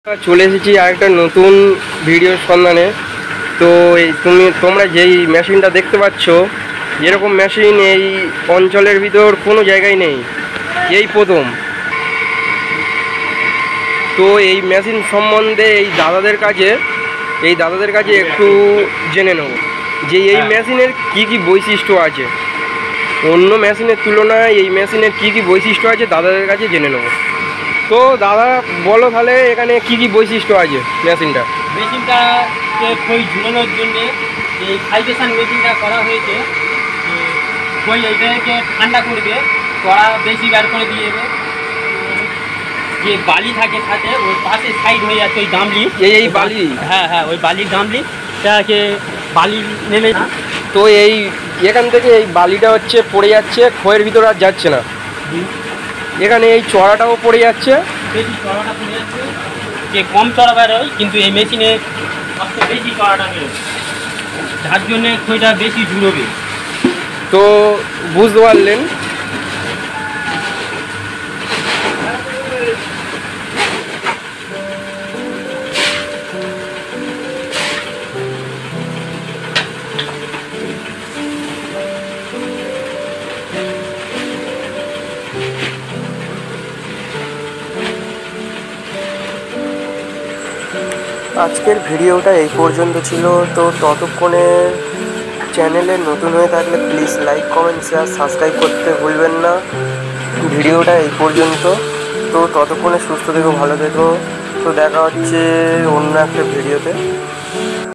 চলে এসেছি আরেকটা নতুন ভিডিওর সন্ধানে। তো তোমরা যেই মেশিনটা দেখতে পাচ্ছ, এরকম মেশিন এই অঞ্চলের ভিতর কোনো জায়গায় নেই, এই প্রথম। তো এই মেশিন সম্বন্ধে এই দাদাদের কাছে একটু জেনে নেব যে এই মেশিনের কি কি বৈশিষ্ট্য আছে, অন্য মেশিনের তুলনায় এই মেশিনের কি কি বৈশিষ্ট্য আছে দাদাদের কাছে জেনে নেব। তো দাদা বলো তাহলে এখানে কি কি বৈশিষ্ট্য আছে মেশিনটাকে খই ঝুলানোর জন্য এই ভাইব্রেশন মেশিনটা করা হয়েছে। খই এইটাকে ঠান্ডা করবে, কড়া বেশি বের করে দিয়ে দেবে। যে বালি থাকে সাথে ওই পাশে সাইড হয়ে যাচ্ছে ওই গামলি, এই বালি, হ্যাঁ হ্যাঁ ওই বালির গামলিটাকে বালি নেমে। তো এই এখান থেকে এই বালিটা হচ্ছে পড়ে যাচ্ছে, খয়ের ভিতরে আর যাচ্ছে না। এখানে এই চড়াটাও পড়ে যাচ্ছে, বেশি চড়াটা পড়ে যাচ্ছে। যে কম চড়া বেরোয় কিন্তু এই মেশিনে সবচেয়ে বেশি চড়াটা বেরোয়, যার জন্যে খইটা বেশি ঝুলবে। তো বুঝতে পারলেন। আজকের ভিডিওটা এই পর্যন্ত ছিল। তো ততক্ষণে চ্যানেলে নতুন হয়ে থাকলে please like, comment, share, subscribe করতে ভুলবেন না। ভিডিওটা এই পর্যন্ত। তো ততক্ষণে সুস্থ থেকো, ভালো থেকো। তো দেখা হচ্ছে অন্য একটা ভিডিওতে।